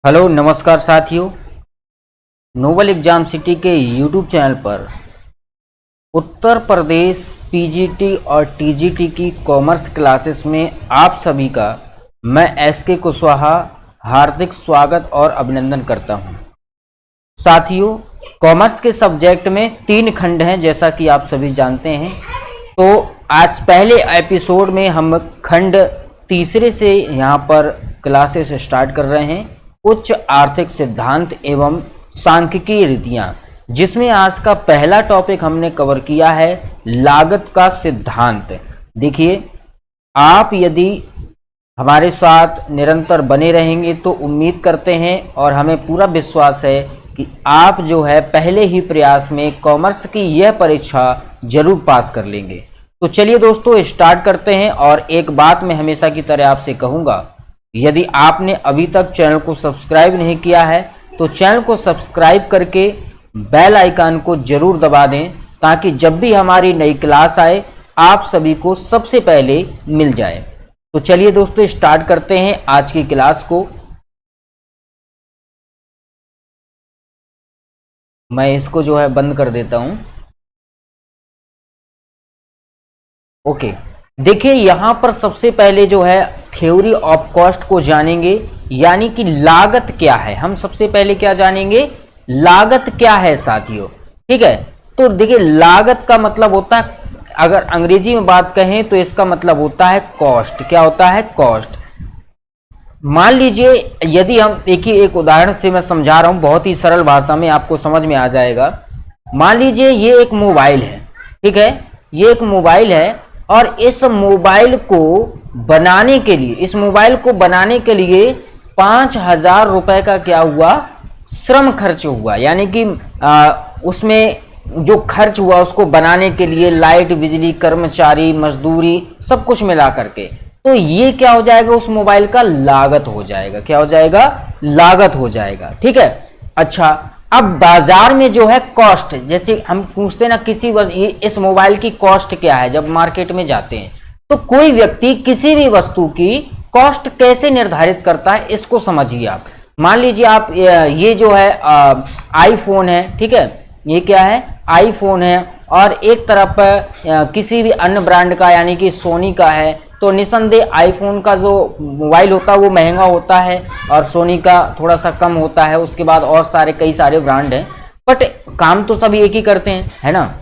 Hello नमस्कार साथियों। Nobel exam city के यूट्यूब चैनल पर उत्तर प्रदेश पीजीटी और टीजीटी की कॉमर्स क्लासेस में आप सभी का मैं एसके कुशवाहा हार्दिक स्वागत और अभिनंदन करता हूं। साथियों, कॉमर्स के सब्जेक्ट में 3 खंड हैं जैसा कि आप सभी जानते हैं। तो आज पहले एपिसोड में हम खंड तीसरे से यहां पर क्लासेस स्टार्ट कर रहे हैं, उच्च आर्थिक सिद्धांत एवं सांख्यिकीय रीतियां, जिसमें आज का पहला टॉपिक हमने कवर किया है लागत का सिद्धांत। देखिए, आप यदि हमारे साथ निरंतर बने रहेंगे तो उम्मीद करते हैं और हमें पूरा विश्वास है कि आप जो है पहले ही प्रयास में कॉमर्स की यह परीक्षा जरूर पास कर लेंगे। तो चलिए दोस्तों, स्टार्ट करते हैं। और एक बात मैं हमेशा की तरह आपसे कहूँगा, यदि आपने अभी तक चैनल को सब्सक्राइब नहीं किया है तो चैनल को सब्सक्राइब करके बेल आइकन को जरूर दबा दें, ताकि जब भी हमारी नई क्लास आए आप सभी को सबसे पहले मिल जाए। तो चलिए दोस्तों, स्टार्ट करते हैं आज की क्लास को। मैं इसको जो है बंद कर देता हूं। ओके, देखिए यहां पर सबसे पहले जो है थ्योरी ऑफ कॉस्ट को जानेंगे, यानी कि लागत क्या है। हम सबसे पहले क्या जानेंगे, लागत क्या है साथियों। ठीक है, तो देखिए लागत का मतलब होता है, अगर अंग्रेजी में बात कहें तो इसका मतलब होता है कॉस्ट। क्या होता है, कॉस्ट। मान लीजिए, यदि हम देखिए एक उदाहरण से मैं समझा रहा हूं, बहुत ही सरल भाषा में आपको समझ में आ जाएगा। मान लीजिए ये एक मोबाइल है, ठीक है, ये एक मोबाइल है और इस मोबाइल को बनाने के लिए, इस मोबाइल को बनाने के लिए 5,000 रुपए का क्या हुआ, श्रम खर्च हुआ। यानी कि उसमें जो खर्च हुआ उसको बनाने के लिए लाइट, बिजली, कर्मचारी, मजदूरी, सब कुछ मिला करके, तो ये क्या हो जाएगा, उस मोबाइल का लागत हो जाएगा। क्या हो जाएगा, लागत हो जाएगा। ठीक है। अच्छा, अब बाजार में जो है कॉस्ट, जैसे हम पूछते हैं ना किसी इस मोबाइल की कॉस्ट क्या है, जब मार्केट में जाते हैं तो कोई व्यक्ति किसी भी वस्तु की कॉस्ट कैसे निर्धारित करता है, इसको समझिए आप। मान लीजिए आप ये जो है आईफोन है, ठीक है, ये क्या है, आईफोन है, और एक तरफ किसी भी अन्य ब्रांड का यानी कि सोनी का है, तो निसंदेह आईफोन का जो मोबाइल होता है वो महंगा होता है और सोनी का थोड़ा सा कम होता है। उसके बाद और कई सारे ब्रांड हैं, बट काम तो सभी एक ही करते हैं, है ना।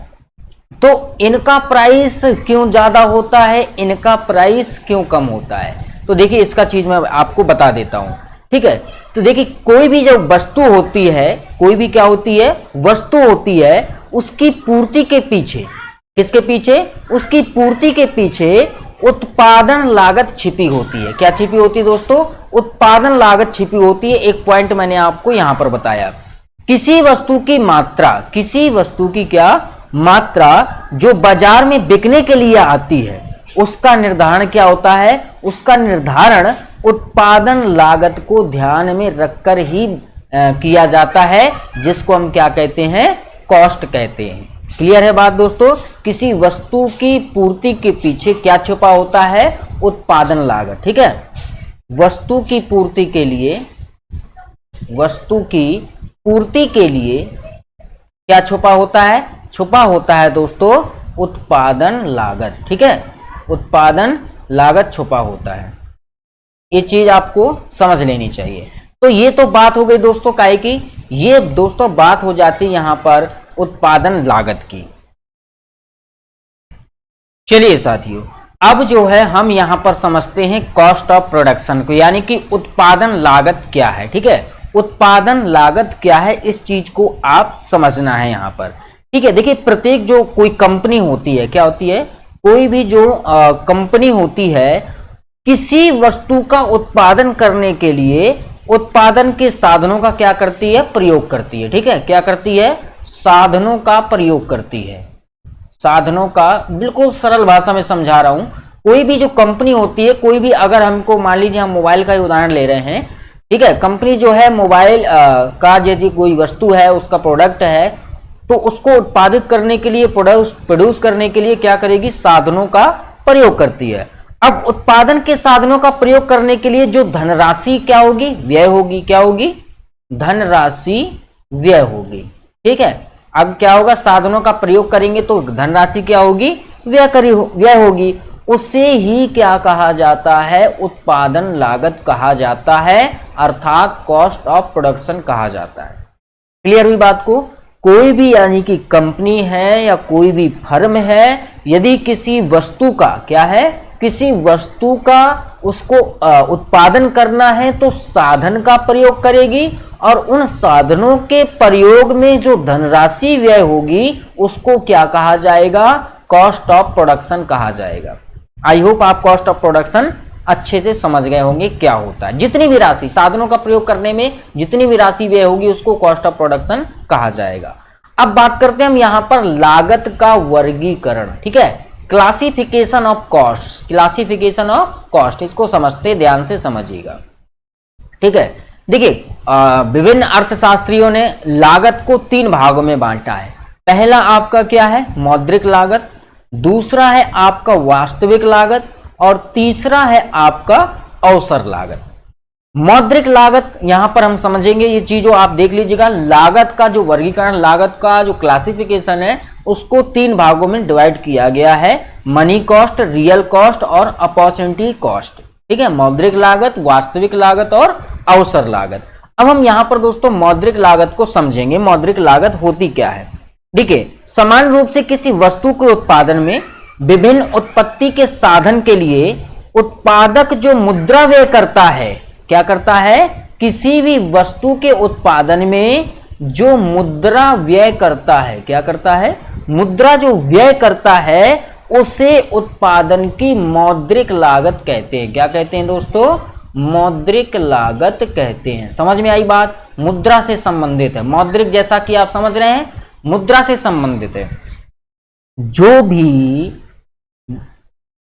तो इनका प्राइस क्यों ज्यादा होता है, इनका प्राइस क्यों कम होता है, तो देखिए इसका चीज मैं आपको बता देता हूं। ठीक है, तो देखिए कोई भी जो वस्तु होती है, कोई भी क्या होती है, वस्तु होती है, उसकी पूर्ति के पीछे, किसके पीछे, उसकी पूर्ति के पीछे उत्पादन लागत छिपी होती है। क्या छिपी होती है दोस्तों, उत्पादन लागत छिपी होती है। एक पॉइंट मैंने आपको यहां पर बताया, किसी वस्तु की मात्रा, किसी वस्तु की क्या मात्रा जो बाजार में बिकने के लिए आती है, उसका निर्धारण क्या होता है, उसका निर्धारण उत्पादन लागत को ध्यान में रखकर ही किया जाता है, जिसको हम क्या कहते हैं, कॉस्ट कहते हैं। क्लियर है बात दोस्तों। किसी वस्तु की पूर्ति के पीछे क्या छुपा होता है, उत्पादन लागत। ठीक है, वस्तु की पूर्ति के लिए, वस्तु की पूर्ति के लिए क्या छुपा होता है, छुपा होता है दोस्तों उत्पादन लागत। ठीक है, उत्पादन लागत छुपा होता है। ये चीज आपको समझ लेनी चाहिए। तो ये तो बात हो गई दोस्तों काहे की, ये दोस्तों बात हो जाती है यहां पर उत्पादन लागत की। चलिए साथियों, अब जो है हम यहां पर समझते हैं कॉस्ट ऑफ प्रोडक्शन को, यानी कि उत्पादन लागत क्या है। ठीक है, उत्पादन लागत क्या है, इस चीज को आप समझना है यहां पर। ठीक है, देखिए प्रत्येक जो कोई कंपनी होती है, क्या होती है, कोई भी जो कंपनी होती है, किसी वस्तु का उत्पादन करने के लिए उत्पादन के साधनों का क्या करती है, प्रयोग करती है। ठीक है, क्या करती है, साधनों का प्रयोग करती है। साधनों का, बिल्कुल सरल भाषा में समझा रहा हूं। कोई भी जो कंपनी होती है, कोई भी, अगर हमको मान लीजिए हम मोबाइल का ही उदाहरण ले रहे हैं, ठीक है, कंपनी जो है मोबाइल का यदि कोई वस्तु है, उसका प्रोडक्ट है, तो उसको उत्पादित करने के लिए, प्रोड्यूस करने के लिए क्या करेगी, साधनों का प्रयोग करती है। अब उत्पादन के साधनों का प्रयोग करने के लिए जो धनराशि क्या होगी, व्यय होगी। क्या होगी? धनराशि व्यय होगी। ठीक है, अब क्या होगा, साधनों का प्रयोग करेंगे तो धनराशि क्या होगी, व्यय होगी। उसे ही क्या कहा जाता है, उत्पादन लागत कहा जाता है, अर्थात कॉस्ट ऑफ प्रोडक्शन कहा जाता है। क्लियर हुई बात को? कोई भी यानी कि कंपनी है या कोई भी फर्म है, यदि किसी वस्तु का क्या है, किसी वस्तु का उसको उत्पादन करना है तो साधन का प्रयोग करेगी, और उन साधनों के प्रयोग में जो धनराशि व्यय होगी उसको क्या कहा जाएगा, कॉस्ट ऑफ प्रोडक्शन कहा जाएगा। आई होप आप कॉस्ट ऑफ प्रोडक्शन अच्छे से समझ गए होंगे क्या होता है। जितनी भी राशि साधनों का प्रयोग करने में जितनी भी राशि व्यय होगी उसको कॉस्ट ऑफ प्रोडक्शन कहा जाएगा। अब बात करते हैं हम यहां पर लागत का वर्गीकरण। ठीक है, classification of cost, classification of cost, इसको समझते ध्यान से समझिएगा। ठीक है, देखिए विभिन्न अर्थशास्त्रियों ने लागत को 3 भागों में बांटा है। पहला आपका क्या है, मौद्रिक लागत, दूसरा है आपका वास्तविक लागत, और तीसरा है आपका अवसर लागत। मौद्रिक लागत यहां पर हम समझेंगे, ये चीजों आप देख लीजिएगा। लागत का जो वर्गीकरण, लागत का जो क्लासिफिकेशन है उसको 3 भागों में डिवाइड किया गया है, मनी कॉस्ट, रियल कॉस्ट और अपॉर्चुनिटी कॉस्ट। ठीक है, मौद्रिक लागत, वास्तविक लागत और अवसर लागत। अब हम यहां पर दोस्तों मौद्रिक लागत को समझेंगे। मौद्रिक लागत होती क्या है? देखिए, समान रूप से किसी वस्तु के उत्पादन में विभिन्न उत्पत्ति के साधन के लिए उत्पादक जो मुद्रा व्यय करता है, क्या करता है, किसी भी वस्तु के उत्पादन में जो मुद्रा व्यय करता है, क्या करता है, मुद्रा जो व्यय करता है उसे उत्पादन की मौद्रिक लागत कहते हैं। क्या कहते हैं दोस्तों? मौद्रिक लागत कहते हैं। समझ में आई बात? मुद्रा से संबंधित है। मौद्रिक जैसा कि आप समझ रहे हैं मुद्रा से संबंधित है। जो भी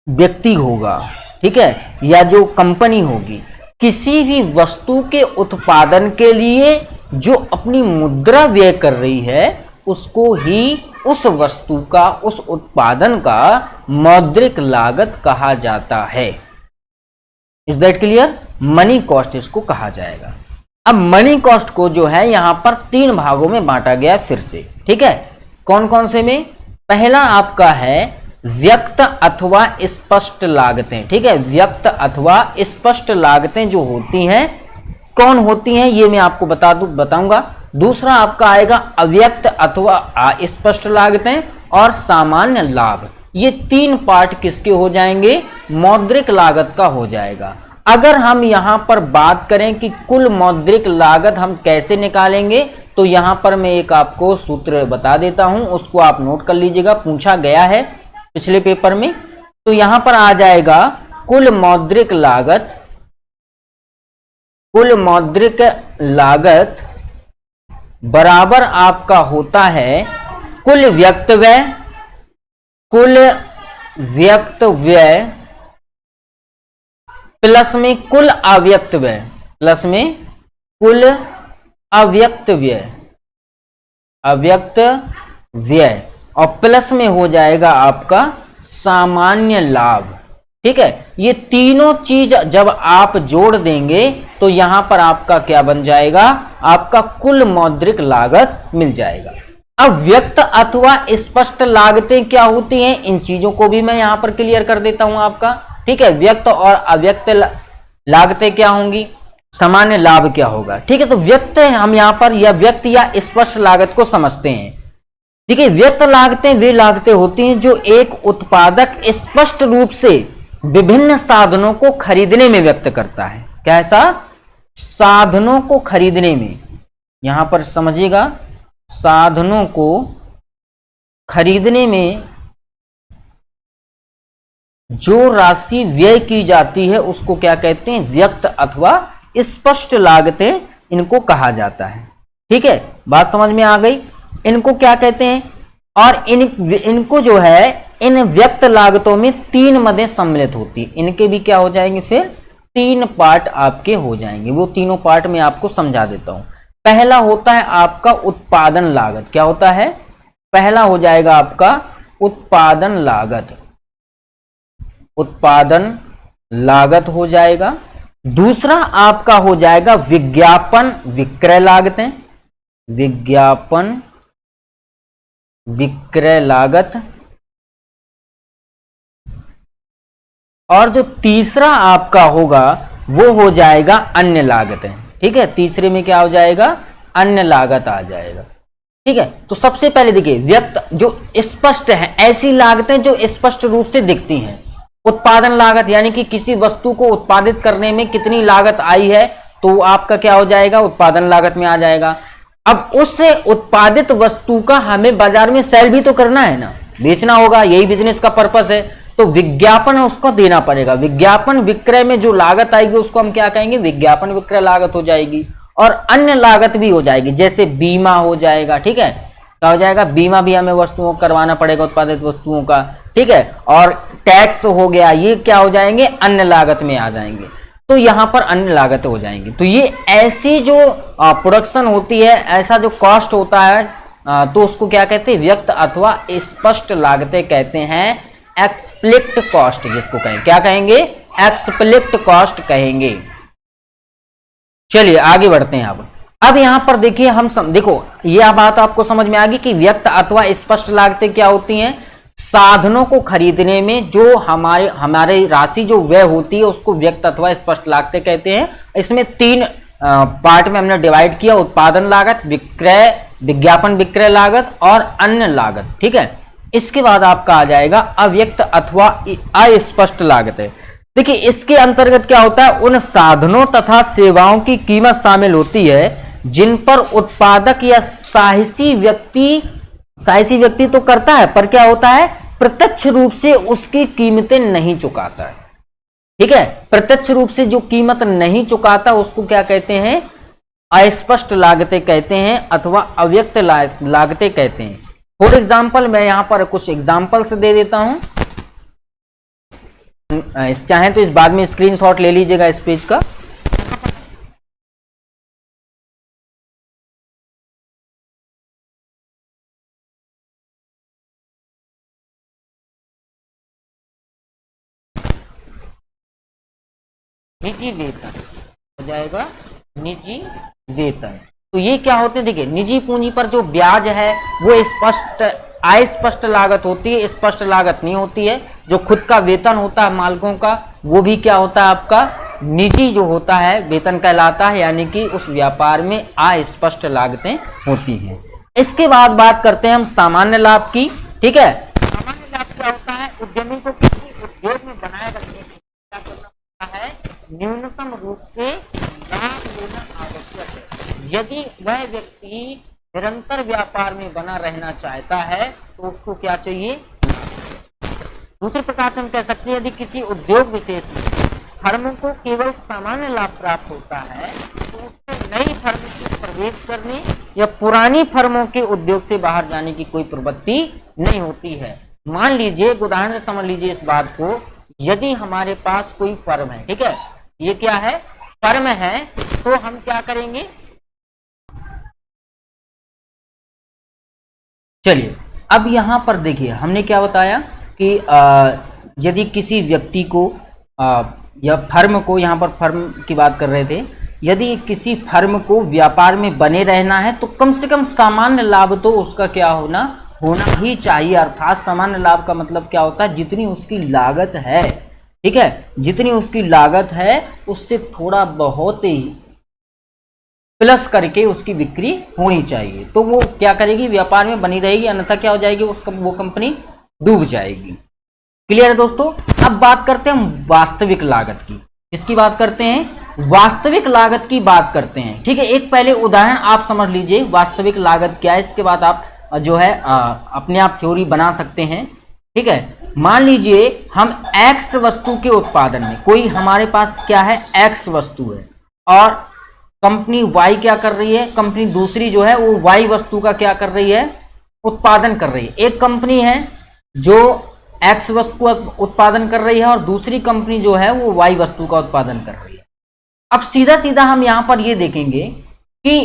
व्यक्ति होगा, ठीक है, या जो कंपनी होगी, किसी भी वस्तु के उत्पादन के लिए जो अपनी मुद्रा व्यय कर रही है उसको ही उस वस्तु का, उस उत्पादन का मौद्रिक लागत कहा जाता है। Is that clear? Money cost इसको कहा जाएगा। अब मनी कॉस्ट को जो है यहां पर 3 भागों में बांटा गया फिर से। ठीक है, कौन कौन से में? पहला आपका है व्यक्त अथवा स्पष्ट लागतें। ठीक है, व्यक्त अथवा स्पष्ट लागतें जो होती हैं, कौन होती हैं ये मैं आपको बताऊंगा। दूसरा आपका आएगा अव्यक्त अथवा अस्पष्ट लागतें, और सामान्य लाभ। ये 3 पार्ट किसके हो जाएंगे? मौद्रिक लागत का हो जाएगा। अगर हम यहां पर बात करें कि कुल मौद्रिक लागत हम कैसे निकालेंगे, तो यहां पर मैं एक आपको सूत्र बता देता हूं, उसको आप नोट कर लीजिएगा, पूछा गया है पिछले पेपर में। तो यहां पर आ जाएगा कुल मौद्रिक लागत, कुल मौद्रिक लागत बराबर आपका होता है कुल व्यक्त व्यय, कुल व्यक्त व्यय प्लस में कुल अव्यक्त व्यय, प्लस में कुल अव्यक्त व्यय, अव्यक्त व्यय, और प्लस में हो जाएगा आपका सामान्य लाभ। ठीक है, ये तीनों चीज जब आप जोड़ देंगे तो यहां पर आपका क्या बन जाएगा? आपका कुल मौद्रिक लागत मिल जाएगा। अब व्यक्त अथवा स्पष्ट लागतें क्या होती हैं, इन चीजों को भी मैं यहां पर क्लियर कर देता हूं आपका। ठीक है, व्यक्त और अव्यक्त लागतें क्या होंगी, सामान्य लाभ क्या होगा। ठीक है, तो व्यक्त हम यहां पर या व्यक्त या स्पष्ट लागत को समझते हैं। ठीक है, व्यक्त लागतें वे लागतें होती हैं जो एक उत्पादक स्पष्ट रूप से विभिन्न साधनों को खरीदने में व्यक्त करता है। कैसा? साधनों को खरीदने में, यहां पर समझिएगा, साधनों को खरीदने में जो राशि व्यय की जाती है उसको क्या कहते हैं? व्यक्त अथवा स्पष्ट लागतें इनको कहा जाता है। ठीक है, बात समझ में आ गई? इनको क्या कहते हैं? और इनको जो है, इन व्यक्त लागतों में 3 मदें सम्मिलित होती है। इनके भी क्या हो जाएंगे? फिर 3 पार्ट आपके हो जाएंगे। वो तीनों पार्ट में आपको समझा देता हूं। पहला होता है आपका उत्पादन लागत। क्या होता है? पहला हो जाएगा आपका उत्पादन लागत। उत्पादन लागत हो जाएगा। दूसरा आपका हो जाएगा विज्ञापन विक्रय लागतें, विज्ञापन विक्रय लागत। और जो तीसरा आपका होगा वो हो जाएगा अन्य लागतें। ठीक है, तीसरे में क्या हो जाएगा, अन्य लागत आ जाएगा। ठीक है, तो सबसे पहले देखिए व्यक्त जो स्पष्ट है, ऐसी लागतें जो स्पष्ट रूप से दिखती हैं। उत्पादन लागत यानी कि किसी वस्तु को उत्पादित करने में कितनी लागत आई है, तो आपका क्या हो जाएगा, उत्पादन लागत में आ जाएगा। अब उस उत्पादित वस्तु का हमें बाजार में सेल भी तो करना है ना, बेचना होगा, यही बिजनेस का पर्पस है। तो विज्ञापन उसको देना पड़ेगा। विज्ञापन विक्रय में जो लागत आएगी उसको हम क्या कहेंगे, विज्ञापन विक्रय लागत हो जाएगी। और अन्य लागत भी हो जाएगी, जैसे बीमा हो जाएगा। ठीक है, क्या हो जाएगा, बीमा भी हमें वस्तुओं को करवाना पड़ेगा, उत्पादित वस्तुओं का। ठीक है, और टैक्स हो गया, ये क्या हो जाएंगे, अन्य लागत में आ जाएंगे। तो यहां पर अन्य लागतें हो जाएंगी। तो ये ऐसी जो प्रोडक्शन होती है, ऐसा जो कॉस्ट होता है, तो उसको क्या कहते हैं, व्यक्त अथवा स्पष्ट लागतें कहते हैं। एक्सप्लिक्ट कॉस्ट जिसको कहें, क्या कहेंगे, एक्सप्लिक्ट कॉस्ट कहेंगे। चलिए आगे बढ़ते हैं। अब यहां पर देखिए हम देखो यह बात आपको समझ में आ गई कि व्यक्त अथवा स्पष्ट लागतें क्या होती हैं। साधनों को खरीदने में जो हमारे राशि जो व्यय होती है उसको व्यक्त अथवा स्पष्ट लागतें कहते हैं। इसमें तीन पार्ट में हमने डिवाइड किया, उत्पादन लागत, विक्रय विज्ञापन विक्रय लागत और अन्य लागत। ठीक है, इसके बाद आपका आ जाएगा अव्यक्त अथवा अस्पष्ट लागतें। देखिए इसके अंतर्गत क्या होता है, उन साधनों तथा सेवाओं की कीमत शामिल होती है जिन पर उत्पादक या साहसी व्यक्ति तो करता है, पर क्या होता है, प्रत्यक्ष रूप से उसकी कीमतें नहीं चुकाता है। ठीक है, प्रत्यक्ष रूप से जो कीमत नहीं चुकाता उसको क्या कहते हैं, अस्पष्ट लागतें कहते हैं अथवा अव्यक्त लागतें कहते हैं। फॉर एग्जाम्पल मैं यहां पर कुछ एग्जाम्पल से दे देता हूं, चाहें तो इस बाद में स्क्रीनशॉट ले लीजिएगा इस पेज का। निजी वेतन हो जाएगा, निजी वेतन। तो ये क्या होते हैं, देखिए निजी पूंजी पर जो ब्याज है वो स्पष्ट अस्पष्ट लागत होती है, स्पष्ट लागत नहीं होती है। जो खुद का वेतन होता है मालिकों का वो भी क्या होता है, आपका निजी जो होता है वेतन कहलाता है, यानी कि उस व्यापार में अस्पष्ट लागतें होती हैं। इसके बाद बात करते हैं हम सामान्य लाभ की। ठीक है, सामान्य लाभ क्या होता है, उद्यमी को किसी उद्योग में बनाए रखने के लिए क्या करना पड़ता है, न्यूनतम रूप से लाभ लेना आवश्यक है। यदि वह व्यक्ति निरंतर व्यापार में बना रहना चाहता है तो उसको क्या चाहिए। दूसरे प्रकार से हम कह सकते हैं यदि किसी उद्योग विशेष में फर्म को केवल सामान्य लाभ प्राप्त होता है तो उसको नई फर्म की प्रवेश करने या पुरानी फर्मों के उद्योग से बाहर जाने की कोई प्रवृत्ति नहीं होती है। मान लीजिए, उदाहरण से समझ लीजिए इस बात को, यदि हमारे पास कोई फर्म है, ठीक है, ये क्या है, फर्म है, तो हम क्या करेंगे, चलिए अब यहां पर देखिए हमने क्या बताया कि यदि किसी व्यक्ति को या फर्म को, यहां पर फर्म की बात कर रहे थे, यदि किसी फर्म को व्यापार में बने रहना है तो कम से कम सामान्य लाभ तो उसका क्या होना ही चाहिए। अर्थात सामान्य लाभ का मतलब क्या होता है, जितनी उसकी लागत है, ठीक है, जितनी उसकी लागत है उससे थोड़ा बहुत ही प्लस करके उसकी बिक्री होनी चाहिए, तो वो क्या करेगी, व्यापार में बनी रहेगी, अन्यथा क्या हो जाएगी, वो कंपनी डूब जाएगी। क्लियर है दोस्तों। अब बात करते हैं वास्तविक लागत की। किसकी बात करते हैं, वास्तविक लागत की बात करते हैं। ठीक है, एक पहले उदाहरण आप समझ लीजिए वास्तविक लागत क्या है, इसके बाद आप जो है अपने आप थ्योरी बना सकते हैं। ठीक है, मान लीजिए हम एक्स वस्तु के उत्पादन में, कोई हमारे पास क्या है, एक्स वस्तु है और कंपनी वाई क्या कर रही है, कंपनी दूसरी जो है वो वाई वस्तु का क्या कर रही है, उत्पादन कर रही है। एक कंपनी है जो एक्स वस्तु उत्पादन कर रही है और दूसरी कंपनी जो है वो वाई वस्तु का उत्पादन कर रही है। अब सीधा सीधा हम यहां पर ये देखेंगे कि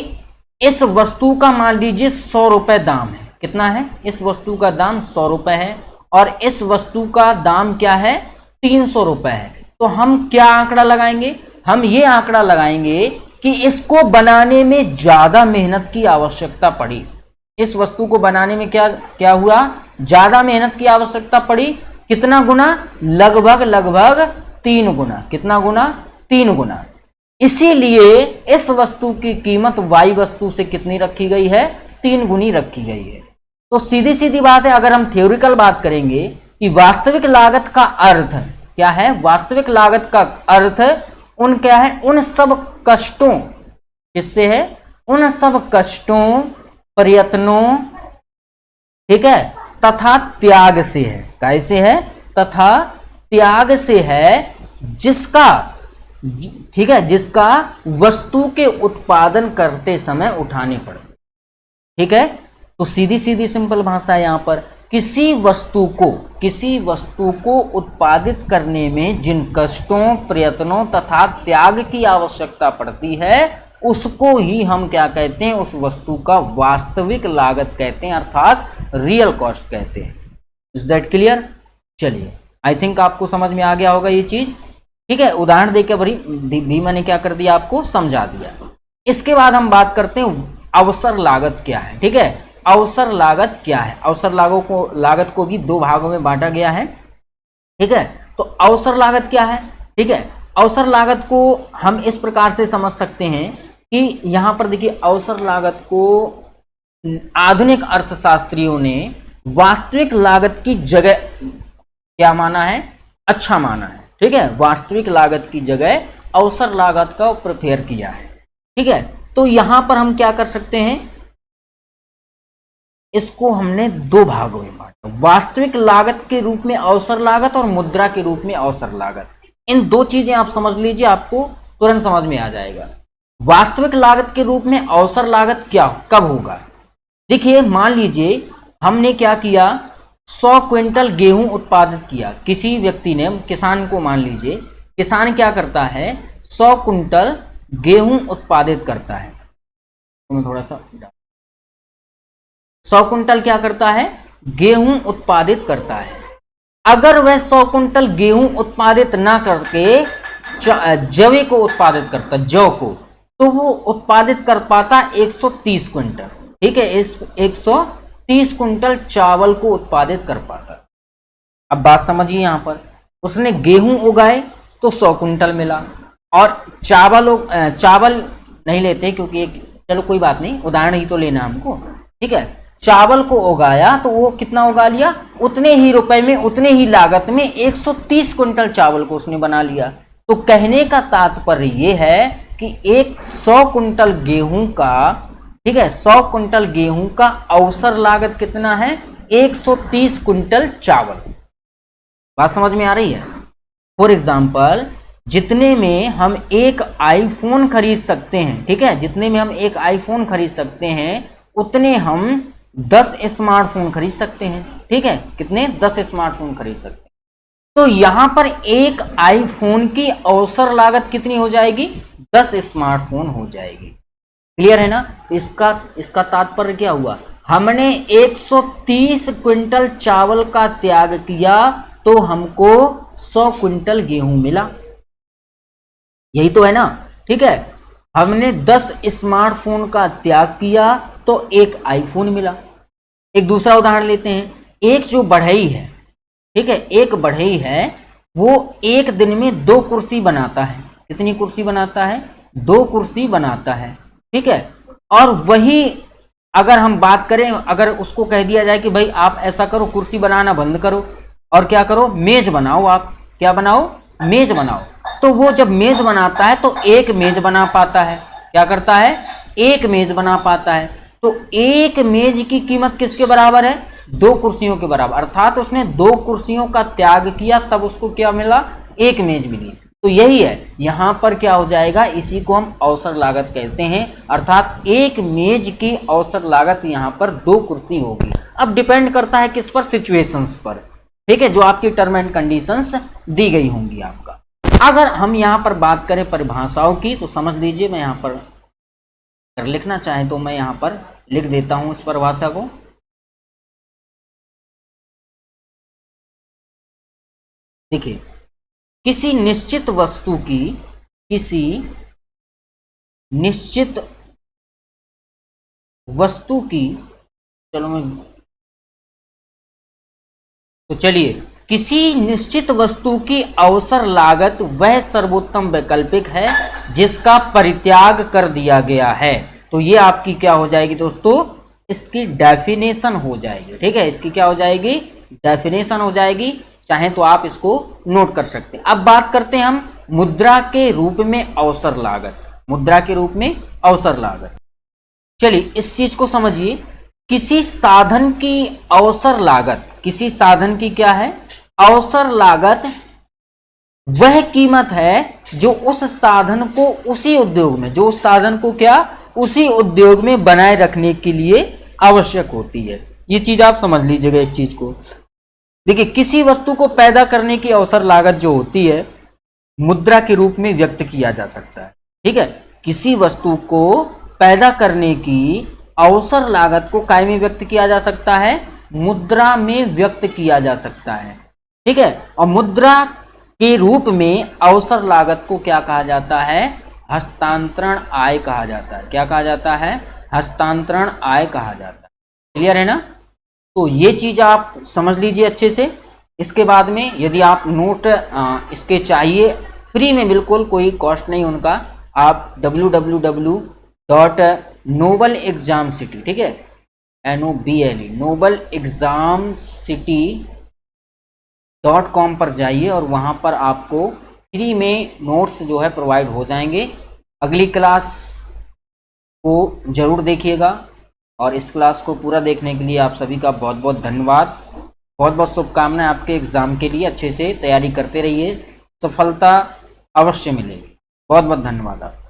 इस वस्तु का मान लीजिए 100 रुपए दाम है। कितना है, इस वस्तु का दाम 100 रुपए है और इस वस्तु का दाम क्या है, 300 रुपए है। तो हम क्या आंकड़ा लगाएंगे, हम ये आंकड़ा लगाएंगे कि इसको बनाने में ज्यादा मेहनत की आवश्यकता पड़ी। इस वस्तु को बनाने में क्या क्या हुआ, ज्यादा मेहनत की आवश्यकता पड़ी। कितना गुना, लगभग लगभग 3 गुना। कितना गुना, 3 गुना। इसीलिए इस वस्तु की कीमत वाई वस्तु से कितनी रखी गई है, 3 गुनी रखी गई है। तो सीधी सीधी बात है, अगर हम थ्योरिकल बात करेंगे कि वास्तविक लागत का अर्थ क्या है, वास्तविक लागत का अर्थ उन क्या है, उन सब कष्टों, किससे है, उन सब कष्टों, प्रयत्नों, ठीक है, तथा त्याग से है। कैसे है, तथा त्याग से है, जिसका, ठीक है, जिसका वस्तु के उत्पादन करते समय उठाने पड़ते। ठीक है, तो सीधी सीधी सिंपल भाषा है यहां पर, किसी वस्तु को उत्पादित करने में जिन कष्टों, प्रयत्नों तथा त्याग की आवश्यकता पड़ती है, उसको ही हम क्या कहते हैं, उस वस्तु का वास्तविक लागत कहते हैं, अर्थात रियल कॉस्ट कहते हैं। Is that clear? चलिए, आई थिंक आपको समझ में आ गया होगा ये चीज। ठीक है, उदाहरण देकर भी मैंने क्या कर दिया, आपको समझा दिया। इसके बाद हम बात करते हैं अवसर लागत क्या है। ठीक है, अवसर लागत क्या है। अवसर लागत को भी 2 भागों में बांटा गया है। ठीक है, तो अवसर लागत क्या है। ठीक है, अवसर लागत को हम इस प्रकार से समझ सकते हैं कि यहां पर देखिए, अवसर लागत को आधुनिक अर्थशास्त्रियों ने वास्तविक लागत की जगह क्या माना है, अच्छा माना है। ठीक है, वास्तविक लागत की जगह अवसर लागत का प्रेफर किया है। ठीक है, तो यहां पर हम क्या कर सकते हैं, इसको हमने 2 भागों में बांटा, वास्तविक लागत के रूप में अवसर लागत और मुद्रा के रूप में अवसर लागत। इन 2 चीजें आप समझ लीजिए, आपको तुरंत समझ में आ जाएगा। वास्तविक लागत के रूप में अवसर लागत क्या कब होगा। देखिए, मान लीजिए हमने क्या किया, 100 क्विंटल गेहूं उत्पादित किया। किसी व्यक्ति ने, किसान को मान लीजिए, किसान क्या करता है, 100 क्विंटल गेहूं उत्पादित करता है। तो मैं थोड़ा सा 100 क्विंटल क्या करता है, गेहूं उत्पादित करता है। अगर वह 100 क्विंटल गेहूं उत्पादित ना करके जवे को उत्पादित करता, जौ को, तो वो उत्पादित कर पाता 130 क्विंटल। ठीक है, इस 130 क्विंटल चावल को उत्पादित कर पाता। अब बात समझिए, यहां पर उसने गेहूं उगाए तो 100 क्विंटल मिला, और चावल नहीं लेते क्योंकि एक, चलो कोई बात नहीं, उदाहरण ही तो लेना हमको। ठीक है, चावल को उगाया तो वो कितना उगा लिया, उतने ही रुपए में, उतने ही लागत में 130 क्विंटल चावल को उसने बना लिया। तो कहने का तात्पर्य ये है कि 100 क्विंटल गेहूं का, ठीक है, 100 क्विंटल गेहूं का अवसर लागत कितना है, 130 क्विंटल चावल। बात समझ में आ रही है? फॉर एग्जाम्पल, जितने में हम एक आईफोन खरीद सकते हैं, ठीक है, जितने में हम एक आईफोन खरीद सकते हैं, उतने हम 10 स्मार्टफोन खरीद सकते हैं। ठीक है, कितने, 10 स्मार्टफोन खरीद सकते हैं। तो यहां पर एक आईफोन की अवसर लागत कितनी हो जाएगी, 10 स्मार्टफोन हो जाएगी। क्लियर है ना? इसका तात्पर्य क्या हुआ, हमने 130 क्विंटल चावल का त्याग किया तो हमको 100 क्विंटल गेहूं मिला। यही तो है ना? ठीक है, हमने 10 स्मार्टफोन का त्याग किया तो एक आईफोन मिला। एक दूसरा उदाहरण लेते हैं, एक जो बढ़ई है, ठीक है, एक बढ़ई है, वो एक दिन में 2 कुर्सी बनाता है। कितनी कुर्सी बनाता है, 2 कुर्सी बनाता है। ठीक है, और वही अगर हम बात करें, अगर उसको कह दिया जाए कि भाई आप ऐसा करो, कुर्सी बनाना बंद करो और क्या करो, मेज बनाओ, आप क्या बनाओ, मेज बनाओ, तो वो जब मेज बनाता है तो एक मेज बना पाता है। क्या करता है, एक मेज बना पाता है। तो एक मेज की कीमत किसके बराबर है, 2 कुर्सियों के बराबर। अर्थात उसने 2 कुर्सियों का त्याग किया, तब उसको क्या मिला, एक मेज मिली। तो यही है, यहां पर क्या हो जाएगा, इसी को हम अवसर लागत कहते हैं। अर्थात एक मेज की अवसर लागत यहां पर 2 कुर्सी होगी। अब डिपेंड करता है किस पर, सिचुएशंस पर। ठीक है, जो आपकी टर्म एंड कंडीशंस दी गई होंगी आपका। अगर हम यहां पर बात करें परिभाषाओं की, तो समझ लीजिए, मैं यहां पर अगर लिखना चाहें तो मैं यहां पर लिख देता हूं इस परिभाषा को। देखिए, किसी निश्चित वस्तु की, किसी निश्चित वस्तु की, चलो मैं, तो चलिए, किसी निश्चित वस्तु की अवसर लागत वह सर्वोत्तम वैकल्पिक है जिसका परित्याग कर दिया गया है। तो ये आपकी क्या हो जाएगी दोस्तों, इसकी डेफिनेशन हो जाएगी। ठीक है, इसकी क्या हो जाएगी, डेफिनेशन हो जाएगी। चाहे तो आप इसको नोट कर सकते हैं। अब बात करते हैं हम मुद्रा के रूप में अवसर लागत, मुद्रा के रूप में अवसर लागत। चलिए इस चीज को समझिए, किसी साधन की अवसर लागत, किसी साधन की क्या है, अवसर लागत वह कीमत है जो उस साधन को उसी उद्योग में, जो उस साधन को क्या, उसी उद्योग में बनाए रखने के लिए आवश्यक होती है। ये चीज आप समझ लीजिएगा एक चीज को। देखिए, किसी वस्तु को पैदा करने की अवसर लागत जो होती है मुद्रा के रूप में व्यक्त किया जा सकता है। ठीक है, किसी वस्तु को पैदा करने की अवसर लागत को काय में व्यक्त किया जा सकता है, मुद्रा में व्यक्त किया जा सकता है। ठीक है, और मुद्रा के रूप में अवसर लागत को क्या कहा जाता है, हस्तांतरण आय कहा जाता है। क्या कहा जाता है, हस्तांतरण आय कहा जाता है। क्लियर है ना। तो ये चीज आप समझ लीजिए अच्छे से। इसके बाद में यदि आप नोट इसके चाहिए फ्री में, बिल्कुल कोई कॉस्ट नहीं उनका, आप www.nobelexamcity, ठीक है, NOBLE nobelexamcity.com पर जाइए और वहाँ पर आपको फ्री में नोट्स जो है प्रोवाइड हो जाएंगे। अगली क्लास को जरूर देखिएगा और इस क्लास को पूरा देखने के लिए आप सभी का बहुत बहुत धन्यवाद। बहुत बहुत शुभकामनाएं आपके एग्जाम के लिए। अच्छे से तैयारी करते रहिए, सफलता अवश्य मिलेगी। बहुत बहुत धन्यवाद आपका।